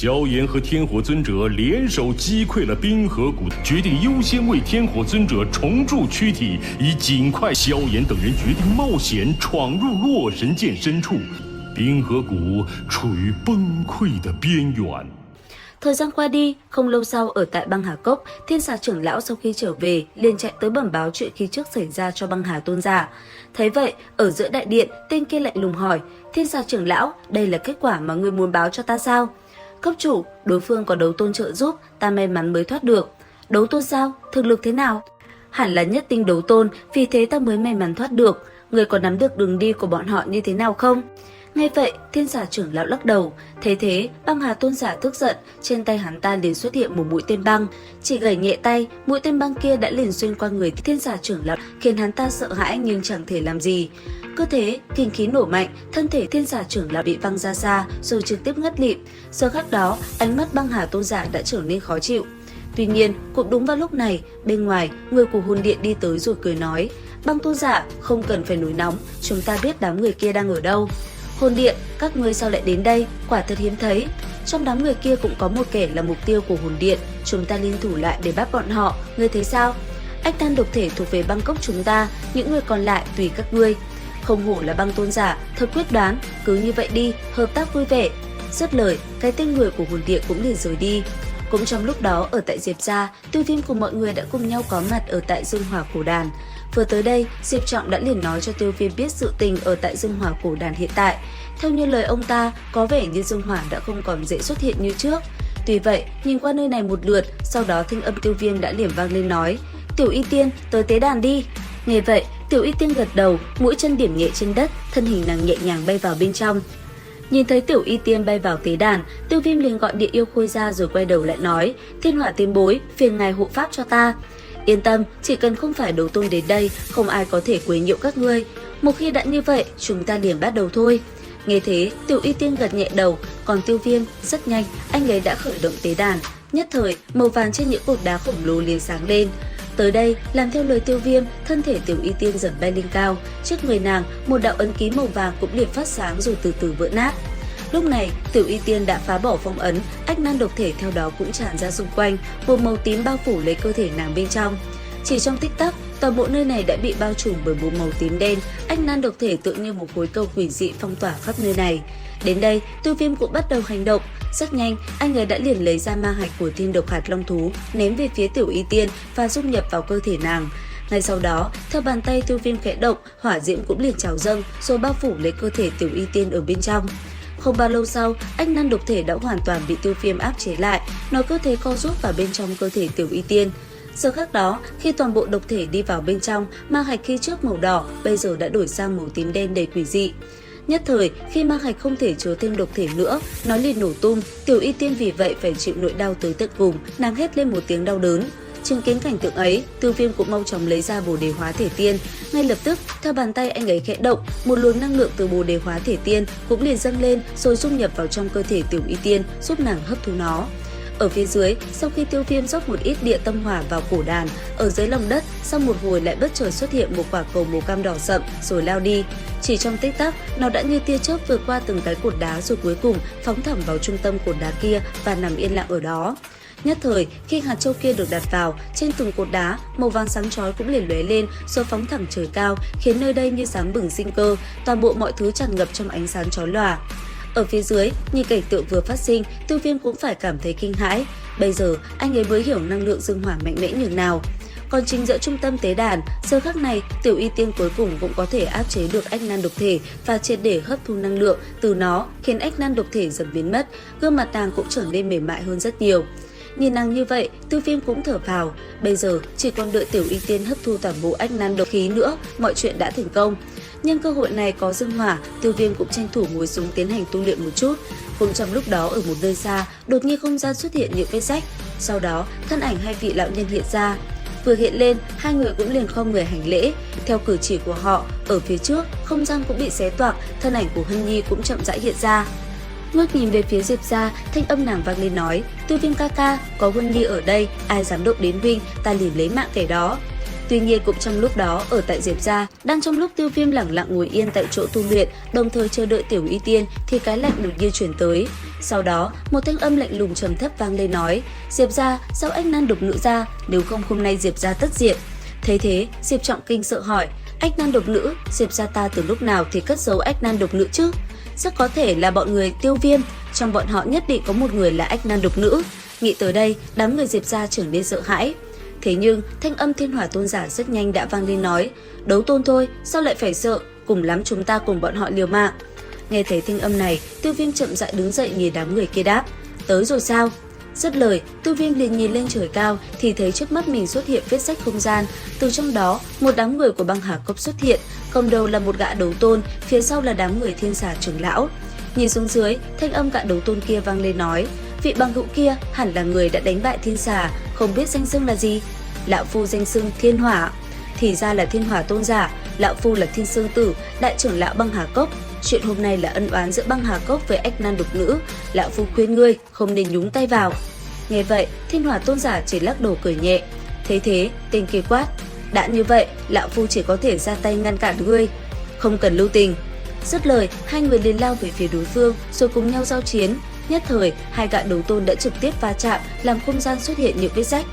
萧炎和天火尊者联手击溃了冰河谷，决定优先为天火尊者重铸躯体，以尽快。萧炎等人决定冒险闯入洛神剑深处，冰河谷处于崩溃的边缘。Thời gian qua đi, không lâu sau ở tại băng Hà Cốc, Thiên Xà trưởng lão sau khi trở về liền chạy tới bẩm báo chuyện khi trước xảy ra cho băng Hà tôn giả. Thấy vậy, ở giữa đại điện, tên kia lạnh lùng hỏi: Thiên Xà trưởng lão, đây là kết quả mà ngươi muốn báo cho ta sao? Cốc chủ, đối phương có đấu tôn trợ giúp, ta may mắn mới thoát được. Đấu tôn sao? Thực lực thế nào? Hẳn là nhất tinh đấu tôn, vì thế ta mới may mắn thoát được. Ngươi có nắm được đường đi của bọn họ như thế nào không? Nghe vậy, Thiên Xà trưởng lão lắc đầu. Thế thế, băng Hà tôn giả tức giận, trên tay hắn ta liền xuất hiện một mũi tên băng. Chỉ gảy nhẹ tay, mũi tên băng kia đã liền xuyên qua người Thiên Xà trưởng lão, khiến hắn ta sợ hãi nhưng chẳng thể làm gì. Cứ thế, kinh khí nổ mạnh, thân thể Thiên Xà trưởng lão bị văng ra xa, rồi trực tiếp ngất lịm. Giờ khắc đó, ánh mắt băng Hà tôn giả đã trở nên khó chịu. Tuy nhiên, cũng đúng vào lúc này, bên ngoài, người của hồn điện đi tới rồi cười nói: Băng tôn giả, không cần phải nổi nóng, chúng ta biết đám người kia đang ở đâu. Hồn điện, các ngươi sao lại đến đây, quả thật hiếm thấy. Trong đám người kia cũng có một kẻ là mục tiêu của hồn điện, chúng ta liên thủ lại để bắt bọn họ, ngươi thấy sao? Ách đan độc thể thuộc về băng cốc chúng ta, những người còn lại tùy các ngươi. Không hổ là băng tôn giả, thật quyết đoán, cứ như vậy đi, hợp tác vui vẻ. Dứt lời, cái tên người của hồn điện cũng liền rời đi. Cũng trong lúc đó, ở tại Diệp gia, Tiêu Viêm cùng mọi người đã cùng nhau có mặt ở tại Dương Hỏa Cổ Đàn. Vừa tới đây, Diệp Trọng đã liền nói cho Tiêu Viêm biết sự tình ở tại Dương Hỏa Cổ Đàn hiện tại. Theo như lời ông ta, có vẻ như Dương Hỏa đã không còn dễ xuất hiện như trước. Tuy vậy, nhìn qua nơi này một lượt, sau đó thanh âm Tiêu Viêm đã liền vang lên nói: Tiểu Y Tiên, tới tế đàn đi. Nghe vậy, Tiểu Y Tiên gật đầu, mũi chân điểm nhẹ trên đất, thân hình nàng nhẹ nhàng bay vào bên trong. Nhìn thấy Tiểu Y Tiên bay vào tế đàn, Tiêu Viêm liền gọi Địa Yêu Khôi ra rồi quay đầu lại nói: Thiên Hỏa Tiên bối, phiền ngài hộ pháp cho ta. Yên tâm, chỉ cần không phải đấu tôn đến đây, không ai có thể quấy nhiễu các ngươi. Một khi đã như vậy, chúng ta liền bắt đầu thôi. Nghe thế, Tiểu Y Tiên gật nhẹ đầu, còn Tiêu Viêm, rất nhanh, anh ấy đã khởi động tế đàn. Nhất thời, màu vàng trên những cột đá khổng lồ liền sáng lên. Tới đây, làm theo lời Tiêu Viêm, thân thể Tiểu Y Tiên dần bay lên cao. Trước người nàng, một đạo ấn ký màu vàng cũng liền phát sáng rồi từ từ vỡ nát. Lúc này, Tiểu Y Tiên đã phá bỏ phong ấn, ách nan độc thể theo đó cũng tràn ra xung quanh, một màu tím bao phủ lấy cơ thể nàng bên trong. Chỉ trong tích tắc, toàn bộ nơi này đã bị bao trùm bởi một màu tím đen, ách nan độc thể tự như một khối cầu quỷ dị phong tỏa khắp nơi này. Đến đây, Tiêu Viêm cũng bắt đầu hành động. Rất nhanh, anh ấy đã liền lấy ra ma hạch của thiên độc hạt long thú, ném về phía Tiểu Y Tiên và dung nhập vào cơ thể nàng. Ngay sau đó, theo bàn tay Tiêu Viêm khẽ động, hỏa diễm cũng liền trào dâng, rồi bao phủ lấy cơ thể Tiểu Y Tiên ở bên trong. Không bao lâu sau, ách nan độc thể đã hoàn toàn bị Tiêu Viêm áp chế lại, nó cứ thế co rút vào bên trong cơ thể Tiểu Y Tiên. Giờ khắc đó, khi toàn bộ độc thể đi vào bên trong, ma hạch khi trước màu đỏ bây giờ đã đổi sang màu tím đen đầy quỷ dị. Nhất thời, khi ma hạch không thể chứa thêm độc thể nữa, nó liền nổ tung. Tiểu Y Tiên vì vậy phải chịu nỗi đau tới tận cùng, nàng hét lên một tiếng đau đớn. Chứng kiến cảnh tượng ấy, Tiêu Viêm cũng mau chóng lấy ra Bồ Đề Hóa Thể Tiên. Ngay lập tức, theo bàn tay anh ấy khẽ động, một luồng năng lượng từ Bồ Đề Hóa Thể Tiên cũng liền dâng lên rồi dung nhập vào trong cơ thể Tiểu Y Tiên, giúp nàng hấp thu nó. Ở phía dưới, sau khi Tiêu Viêm rót một ít địa tâm hỏa vào cổ đàn, ở dưới lòng đất, sau một hồi lại bất chợt xuất hiện một quả cầu màu cam đỏ sậm rồi lao đi. Chỉ trong tích tắc, nó đã như tia chớp vượt qua từng cái cột đá rồi cuối cùng phóng thẳng vào trung tâm cột đá kia và nằm yên lặng ở đó. Nhất thời, khi hạt châu kia được đặt vào, trên từng cột đá, màu vàng sáng chói cũng liền lóe lên rồi phóng thẳng trời cao, khiến nơi đây như sáng bừng sinh cơ, toàn bộ mọi thứ tràn ngập trong ánh sáng chói lòa. Ở phía dưới, nhìn cảnh tượng vừa phát sinh, Tiêu Viêm cũng phải cảm thấy kinh hãi. Bây giờ, anh ấy mới hiểu năng lượng dương hỏa mạnh mẽ nhường nào. Còn chính giữa trung tâm tế đàn, giờ khắc này, Tiểu Y Tiên cuối cùng cũng có thể áp chế được ách nan độc thể và triệt để hấp thu năng lượng từ nó, khiến ách nan độc thể dần biến mất, gương mặt nàng cũng trở nên mềm mại hơn rất nhiều. Nhìn nàng như vậy, Tiêu Viêm cũng thở phào. Bây giờ chỉ còn đợi Tiểu Y Tiên hấp thu toàn bộ ách nan độc khí nữa, mọi chuyện đã thành công. Nhân cơ hội này có dương hỏa, Tiêu Viêm cũng tranh thủ ngồi xuống tiến hành tu luyện một chút. Cũng trong lúc đó, ở một nơi xa, đột nhiên không gian xuất hiện những vết rách. Sau đó, thân ảnh hai vị lão nhân hiện ra. Vừa hiện lên, hai người cũng liền khom người hành lễ. Theo cử chỉ của họ, ở phía trước, không gian cũng bị xé toạc, thân ảnh của Hân Nhi cũng chậm rãi hiện ra. Ngước nhìn về phía Diệp gia, thanh âm nàng vang lên nói: Tiêu Viêm ca ca, có Huân Nhi ở đây, ai dám động đến huynh, ta liền lấy mạng kẻ đó. Tuy nhiên cũng trong lúc đó, ở tại Diệp gia, đang trong lúc Tiêu Viêm lẳng lặng ngồi yên tại chỗ tu luyện, đồng thời chờ đợi Tiểu Y Tiên thì cái lạnh đột nhiên chuyển tới. Sau đó, một thanh âm lạnh lùng trầm thấp vang lên nói: "Diệp gia, sao ách nan độc nữ ra, nếu không hôm nay Diệp gia tất diệt." Thấy thế, Diệp Trọng kinh sợ hỏi: "Ách nan độc nữ, Diệp gia ta từ lúc nào thì cất giấu ách nan độc nữ chứ?" Rất có thể là bọn người Tiêu Viêm, trong bọn họ nhất định có một người là ách nan độc nữ. Nghĩ tới đây, đám người Diệp gia trở nên sợ hãi. Thế nhưng, thanh âm Thiên Hỏa Tôn giả rất nhanh đã vang lên nói: "Đấu tôn thôi, sao lại phải sợ, cùng lắm chúng ta cùng bọn họ liều mạng." Nghe thấy thanh âm này, Tiêu Viêm chậm rãi đứng dậy nhìn đám người kia đáp: "Tới rồi sao?" Dứt lời, Tiêu Viêm liền nhìn lên trời cao thì thấy trước mắt mình xuất hiện vết rách không gian, từ trong đó một đám người của Băng Hà Cốc xuất hiện, cầm đầu là một gã đấu tôn, phía sau là đám người Thiên Xà trưởng lão. Nhìn xuống dưới, thanh âm gã đấu tôn kia vang lên nói: "Vị bằng hữu kia hẳn là người đã đánh bại Thiên Xà, không biết danh xưng là gì?" "Lão phu danh xưng Thiên Hỏa." Thì ra là Thiên Hỏa Tôn giả, lão phu là Thiên Sương Tử, đại trưởng lão Băng Hà Cốc. Chuyện hôm nay là ân oán giữa Băng Hà Cốc với ách nan độc nữ, lão phu khuyên ngươi không nên nhúng tay vào. Nghe vậy, Thiên Hỏa Tôn giả chỉ lắc đầu cười nhẹ. Thấy thế, tên kia quát: "Đã như vậy, lão phu chỉ có thể ra tay ngăn cản ngươi, không cần lưu tình." Dứt lời, hai người liền lao về phía đối phương rồi cùng nhau giao chiến. Nhất thời, hai gã đấu tôn đã trực tiếp va chạm, làm không gian xuất hiện những vết rách.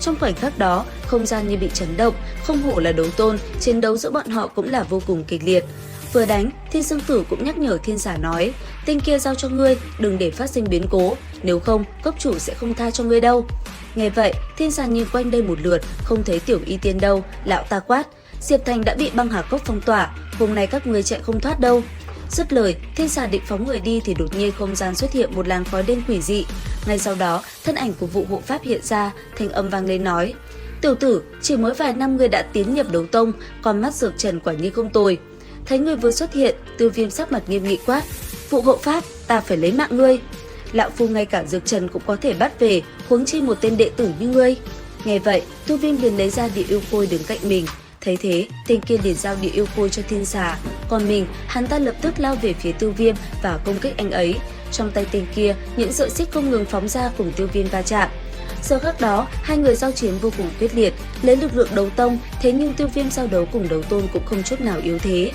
Trong khoảnh khắc đó, không gian như bị chấn động, không hổ là đấu tôn, chiến đấu giữa bọn họ cũng là vô cùng kịch liệt. Vừa đánh, Thiên Sương Tử cũng nhắc nhở Thiên Xà nói: "Tên kia giao cho ngươi, đừng để phát sinh biến cố, nếu không, cốc chủ sẽ không tha cho ngươi đâu." Nghe vậy, Thiên Xà nhìn quanh đây một lượt, không thấy Tiểu Y Tiên đâu, lão ta quát: "Diệp Thành đã bị Băng Hà Cốc phong tỏa, hôm nay các ngươi chạy không thoát đâu." Dứt lời, Thiên Xà định phóng người đi thì đột nhiên không gian xuất hiện một làn khói đen quỷ dị. Ngay sau đó, thân ảnh của Vụ Hộ Pháp hiện ra, thanh âm vang lên nói: "Tiểu tử, chỉ mới vài năm ngươi đã tiến nhập đấu tông, con mắt dược trần quả nhiên không tồi." Thấy người vừa xuất hiện, Tiêu Viêm sắc mặt nghiêm nghị quát: "Vụ Hộ Pháp, ta phải lấy mạng ngươi. Lão phu ngay cả dược trần cũng có thể bắt về, huống chi một tên đệ tử như ngươi." Nghe vậy, Tiêu Viêm liền lấy ra địa yêu khôi đứng cạnh mình. Thấy thế, tên kia liền giao địa yêu khôi cho Thiên Xà, còn mình, hắn ta lập tức lao về phía Tiêu Viêm và công kích anh ấy. Trong tay tên kia, những sợi xích không ngừng phóng ra cùng Tiêu Viêm va chạm. Giờ khắc đó, hai người giao chiến vô cùng quyết liệt, lấy lực lượng đấu tông, thế nhưng Tiêu Viêm giao đấu cùng đấu tôn cũng không chút nào yếu thế.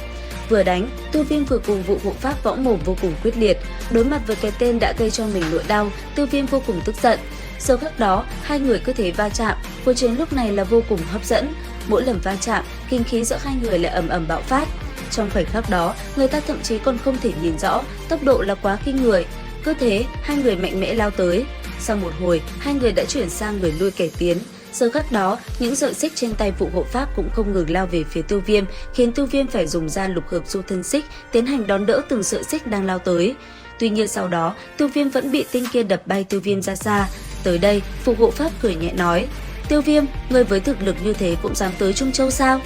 Vừa đánh, Tiêu Viêm vừa cùng Vụ Hộ Pháp võ mồm vô cùng quyết liệt, đối mặt với cái tên đã gây cho mình nỗi đau, Tiêu Viêm vô cùng tức giận. Giờ khắc đó, hai người cứ thế va chạm, cuộc chiến lúc này là vô cùng hấp dẫn. Mỗi lần va chạm, kinh khí giữa hai người lại ầm ầm bạo phát. Trong khoảnh khắc đó, người ta thậm chí còn không thể nhìn rõ, tốc độ là quá kinh người. Cứ thế, hai người mạnh mẽ lao tới. Sau một hồi, hai người đã chuyển sang người lui kẻ tiến. Giờ khắc đó, những sợi xích trên tay Vụ Hộ Pháp cũng không ngừng lao về phía Tiêu Viêm, khiến Tiêu Viêm phải dùng ra lục hợp du thân xích tiến hành đón đỡ từng sợi xích đang lao tới. Tuy nhiên sau đó, Tiêu Viêm vẫn bị tên kia đập bay Tiêu Viêm ra xa. Tới đây, Vụ Hộ Pháp cười nhẹ nói: "Tiêu Viêm, người với thực lực như thế cũng dám tới Trung Châu sao?"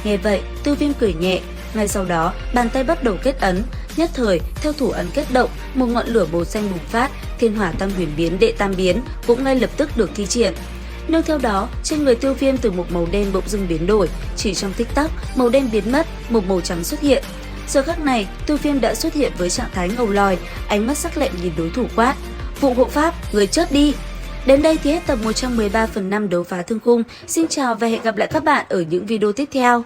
Nghe vậy, Tiêu Viêm cười nhẹ. Ngay sau đó, bàn tay bắt đầu kết ấn. Nhất thời, theo thủ ấn kết động, một ngọn lửa màu xanh bùng phát, Thiên Hỏa Tam Huyền Biến Đệ Tam Biến cũng ngay lập tức được thi triển. Nương theo đó, trên người Tiêu Viêm từ một màu đen bỗng dưng biến đổi, chỉ trong tích tắc, màu đen biến mất, một màu trắng xuất hiện. Giờ khắc này, Tiêu Viêm đã xuất hiện với trạng thái ngầu lòi, ánh mắt sắc lạnh nhìn đối thủ quát: "Vụ Hộ Pháp, người chết đi!" Đến đây thì hết tập 113/5 đấu phá thương khung. Xin chào và hẹn gặp lại các bạn ở những video tiếp theo.